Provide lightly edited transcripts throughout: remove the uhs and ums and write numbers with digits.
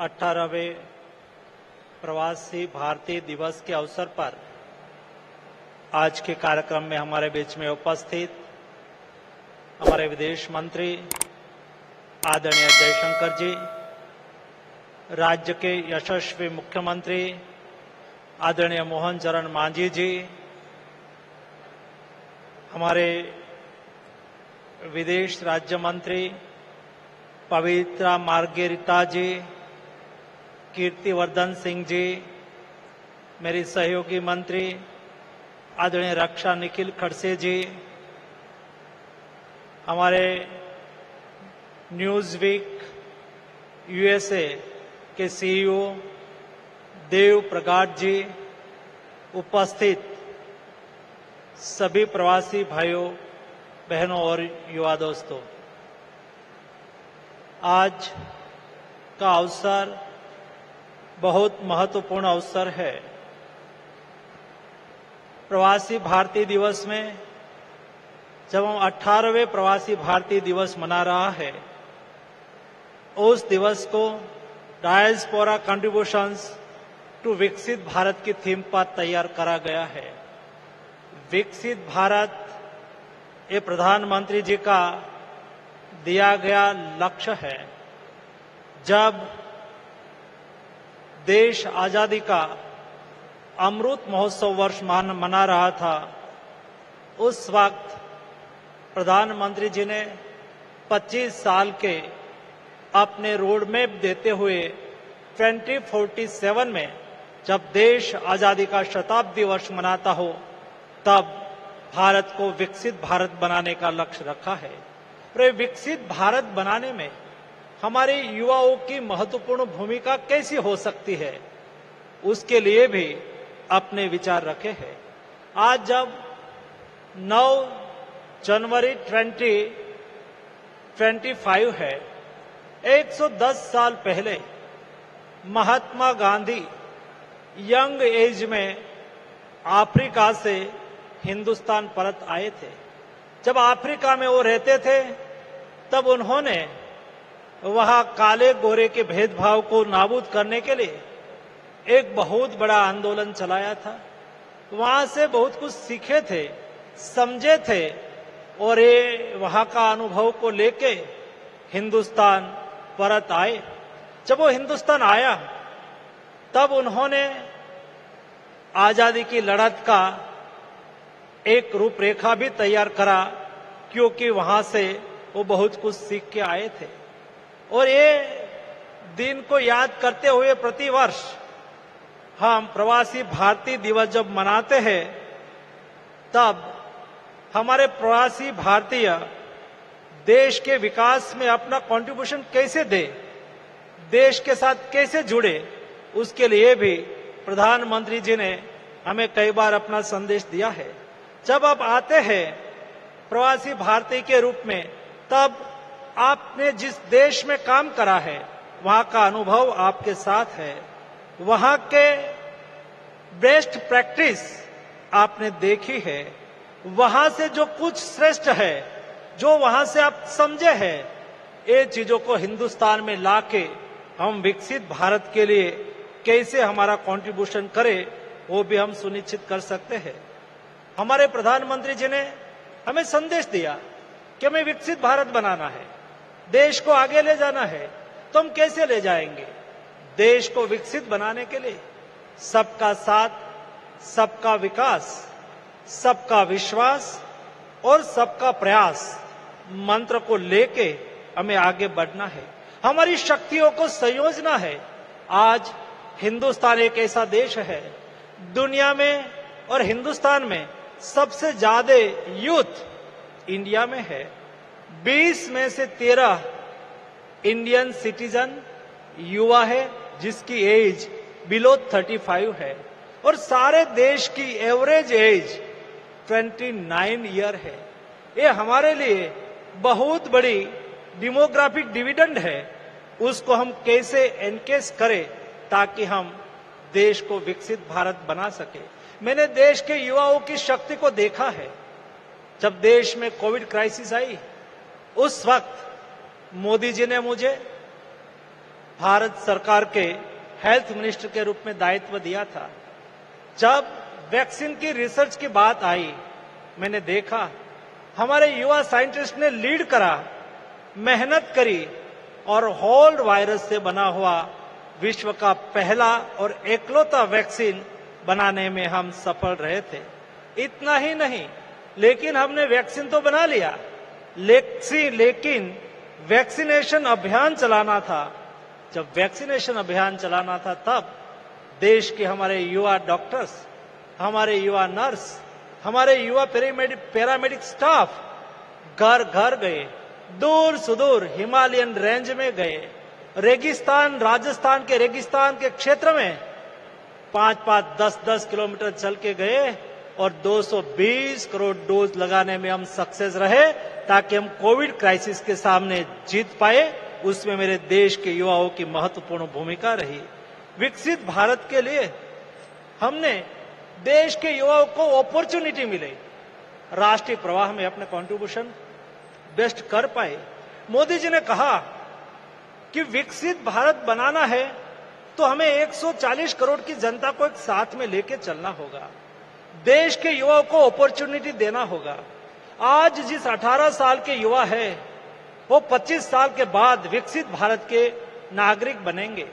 18वें प्रवासी भारतीय दिवस के अवसर पर आज के कार्यक्रम में हमारे बीच में उपस्थित हमारे विदेश मंत्री आदरणीय जयशंकर जी, राज्य के यशस्वी मुख्यमंत्री आदरणीय मोहन चरण मांझी जी, हमारे विदेश राज्य मंत्री पवित्रा मार्गेरिटा जी, कीर्तिवर्धन सिंह जी, मेरी सहयोगी मंत्री आदरणीय रक्षा निखिल खड़से जी, हमारे न्यूज़वीक यूएसए के सीईओ देव प्रगाट जी, उपस्थित सभी प्रवासी भाइयों बहनों और युवा दोस्तों, आज का अवसर बहुत महत्वपूर्ण अवसर है। प्रवासी भारतीय दिवस में जब हम 18वें प्रवासी भारतीय दिवस मना रहा है, उस दिवस को डायस्पोरा कंट्रीब्यूशंस टू विकसित भारत की थीम पर तैयार करा गया है। विकसित भारत ये प्रधानमंत्री जी का दिया गया लक्ष्य है। जब देश आजादी का अमृत महोत्सव वर्ष मना रहा था, उस वक्त प्रधानमंत्री जी ने 25 साल के अपने रोड मैप देते हुए 2047 में जब देश आजादी का शताब्दी वर्ष मनाता हो, तब भारत को विकसित भारत बनाने का लक्ष्य रखा है। और विकसित भारत बनाने में हमारे युवाओं की महत्वपूर्ण भूमिका कैसी हो सकती है, उसके लिए भी अपने विचार रखे हैं। आज जब 9 जनवरी 2025 है, 110 साल पहले महात्मा गांधी यंग एज में अफ्रीका से हिंदुस्तान परत आए थे। जब अफ्रीका में वो रहते थे, तब उन्होंने वहां काले गोरे के भेदभाव को नाबूद करने के लिए एक बहुत बड़ा आंदोलन चलाया था। वहां से बहुत कुछ सीखे थे, समझे थे, और ये वहां का अनुभव को लेके हिंदुस्तान परत आए। जब वो हिंदुस्तान आया, तब उन्होंने आजादी की लड़त का एक रूपरेखा भी तैयार करा, क्योंकि वहां से वो बहुत कुछ सीख के आए थे। और ये दिन को याद करते हुए प्रतिवर्ष हम प्रवासी भारतीय दिवस जब मनाते हैं, तब हमारे प्रवासी भारतीय देश के विकास में अपना कंट्रीब्यूशन कैसे दे, देश के साथ कैसे जुड़े, उसके लिए भी प्रधानमंत्री जी ने हमें कई बार अपना संदेश दिया है। जब आप आते हैं प्रवासी भारतीय के रूप में, तब आपने जिस देश में काम करा है, वहां का अनुभव आपके साथ है, वहां के बेस्ट प्रैक्टिस आपने देखी है, वहां से जो कुछ श्रेष्ठ है, जो वहां से आप समझे हैं, ये चीजों को हिंदुस्तान में लाके हम विकसित भारत के लिए कैसे हमारा कंट्रीब्यूशन करें, वो भी हम सुनिश्चित कर सकते हैं। हमारे प्रधानमंत्री जी ने हमें संदेश दिया कि हमें विकसित भारत बनाना है, देश को आगे ले जाना है। तो हम कैसे ले जाएंगे? देश को विकसित बनाने के लिए सबका साथ, सबका विकास, सबका विश्वास और सबका प्रयास मंत्र को लेके हमें आगे बढ़ना है। हमारी शक्तियों को संयोजना है। आज हिंदुस्तान एक ऐसा देश है दुनिया में, और हिंदुस्तान में सबसे ज्यादा यूथ इंडिया में है। 20 में से 13 इंडियन सिटीजन युवा है, जिसकी एज बिलो 35 है, और सारे देश की एवरेज एज 29 ईयर है। ये हमारे लिए बहुत बड़ी डेमोग्राफिक डिविडेंड है। उसको हम कैसे एनकेस करें ताकि हम देश को विकसित भारत बना सके। मैंने देश के युवाओं की शक्ति को देखा है। जब देश में कोविड क्राइसिस आई, उस वक्त मोदी जी ने मुझे भारत सरकार के हेल्थ मिनिस्टर के रूप में दायित्व दिया था, जब वैक्सीन की रिसर्च की बात आई, मैंने देखा हमारे युवा साइंटिस्ट ने लीड करा, मेहनत करी और होल्ड वायरस से बना हुआ विश्व का पहला और एकलौता वैक्सीन बनाने में हम सफल रहे थे। इतना ही नहीं, लेकिन हमने वैक्सीन तो बना लिया, लेकिन वैक्सीनेशन अभियान चलाना था। जब वैक्सीनेशन अभियान चलाना था, तब देश के हमारे युवा डॉक्टर्स, हमारे युवा नर्स, हमारे युवा पैरामेडिक स्टाफ घर घर गए, दूर सुदूर हिमालयन रेंज में गए, रेगिस्तान, राजस्थान के रेगिस्तान के क्षेत्र में 5-5, 10-10 किलोमीटर चल के गए और 220 करोड़ डोज लगाने में हम सक्सेस रहे, ताकि हम कोविड क्राइसिस के सामने जीत पाए। उसमें मेरे देश के युवाओं की महत्वपूर्ण भूमिका रही। विकसित भारत के लिए हमने देश के युवाओं को अपॉर्चुनिटी मिले, राष्ट्रीय प्रवाह में अपने कंट्रीब्यूशन बेस्ट कर पाए। मोदी जी ने कहा कि विकसित भारत बनाना है तो हमें 140 करोड़ की जनता को एक साथ में लेके चलना होगा, देश के युवाओं को अपॉर्चुनिटी देना होगा। आज जिस 18 साल के युवा है, वो 25 साल के बाद विकसित भारत के नागरिक बनेंगे।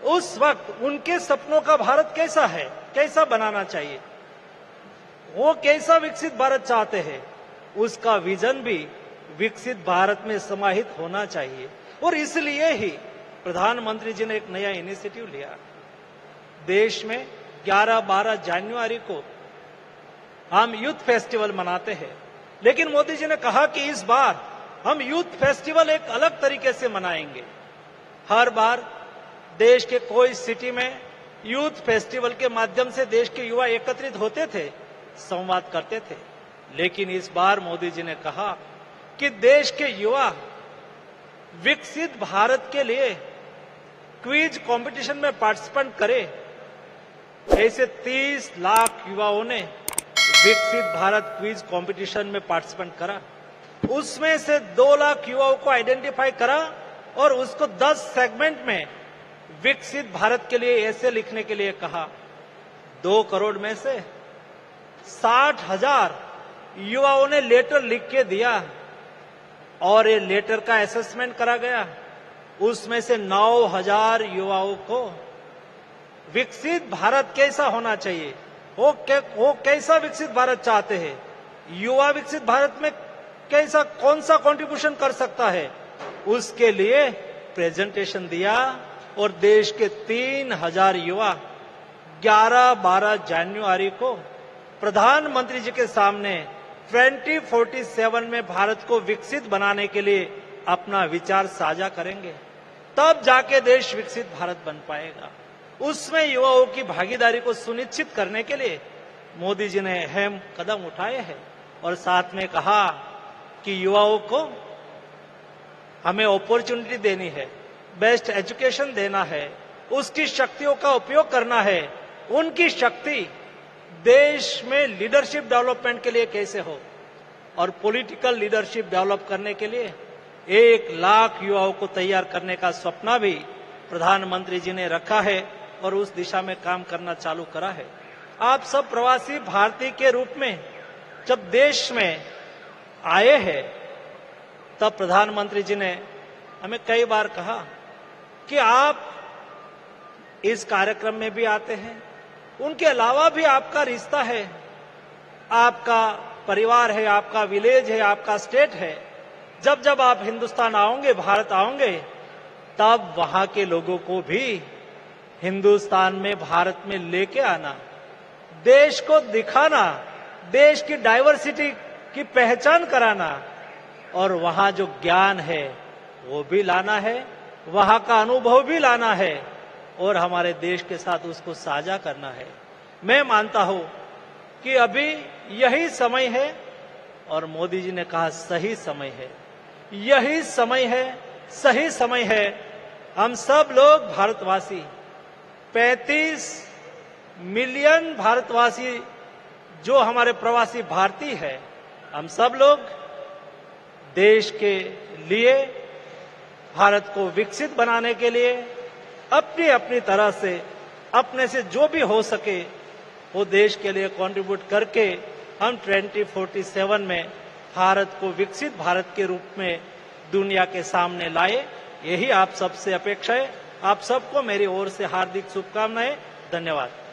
उस वक्त उनके सपनों का भारत कैसा है, कैसा बनाना चाहिए, वो कैसा विकसित भारत चाहते हैं, उसका विजन भी विकसित भारत में समाहित होना चाहिए। और इसलिए ही प्रधानमंत्री जी ने एक नया इनिशिएटिव लिया। देश में 11-12 जनवरी को हम यूथ फेस्टिवल मनाते हैं, लेकिन मोदी जी ने कहा कि इस बार हम यूथ फेस्टिवल एक अलग तरीके से मनाएंगे। हर बार देश के कोई सिटी में यूथ फेस्टिवल के माध्यम से देश के युवा एकत्रित होते थे, संवाद करते थे, लेकिन इस बार मोदी जी ने कहा कि देश के युवा विकसित भारत के लिए क्विज कंपटीशन में पार्टिसिपेट करें। ऐसे 30 लाख युवाओं ने विकसित भारत क्विज कंपटीशन में पार्टिसिपेट करा। उसमें से 2 लाख युवाओं को आइडेंटिफाई करा और उसको 10 सेगमेंट में विकसित भारत के लिए ऐसे लिखने के लिए कहा। 2 करोड़ में से 60,000 युवाओं ने लेटर लिख के दिया और ये लेटर का असेसमेंट करा गया। उसमें से 9,000 युवाओं को विकसित भारत कैसा होना चाहिए, वो कैसा विकसित भारत चाहते हैं, युवा विकसित भारत में कैसा कौन सा कंट्रीब्यूशन कर सकता है, उसके लिए प्रेजेंटेशन दिया। और देश के 3,000 युवा 11-12 जनवरी को प्रधानमंत्री जी के सामने 2047 में भारत को विकसित बनाने के लिए अपना विचार साझा करेंगे। तब जाके देश विकसित भारत बन पाएगा। उसमें युवाओं की भागीदारी को सुनिश्चित करने के लिए मोदी जी ने अहम कदम उठाए हैं और साथ में कहा कि युवाओं को हमें अपॉर्चुनिटी देनी है, बेस्ट एजुकेशन देना है, उसकी शक्तियों का उपयोग करना है। उनकी शक्ति देश में लीडरशिप डेवलपमेंट के लिए कैसे हो और पॉलिटिकल लीडरशिप डेवलप करने के लिए 1 लाख युवाओं को तैयार करने का सपना भी प्रधानमंत्री जी ने रखा है और उस दिशा में काम करना चालू करा है। आप सब प्रवासी भारतीय के रूप में जब देश में आए हैं, तब प्रधानमंत्री जी ने हमें कई बार कहा कि आप इस कार्यक्रम में भी आते हैं, उनके अलावा भी आपका रिश्ता है, आपका परिवार है, आपका विलेज है, आपका स्टेट है। जब जब आप हिंदुस्तान आओगे, भारत आओगे, तब वहां के लोगों को भी हिंदुस्तान में, भारत में लेके आना, देश को दिखाना, देश की डाइवर्सिटी की पहचान कराना और वहां जो ज्ञान है वो भी लाना है, वहां का अनुभव भी लाना है और हमारे देश के साथ उसको साझा करना है। मैं मानता हूं कि अभी यही समय है और मोदी जी ने कहा सही समय है, यही समय है, सही समय है। हम सब लोग भारतवासी, 35 मिलियन भारतवासी जो हमारे प्रवासी भारतीय है, हम सब लोग देश के लिए, भारत को विकसित बनाने के लिए, अपनी अपनी तरह से अपने से जो भी हो सके वो देश के लिए कंट्रीब्यूट करके हम 2047 में भारत को विकसित भारत के रूप में दुनिया के सामने लाए। यही आप सबसे अपेक्षा है। आप सबको मेरी ओर से हार्दिक शुभकामनाएं। धन्यवाद।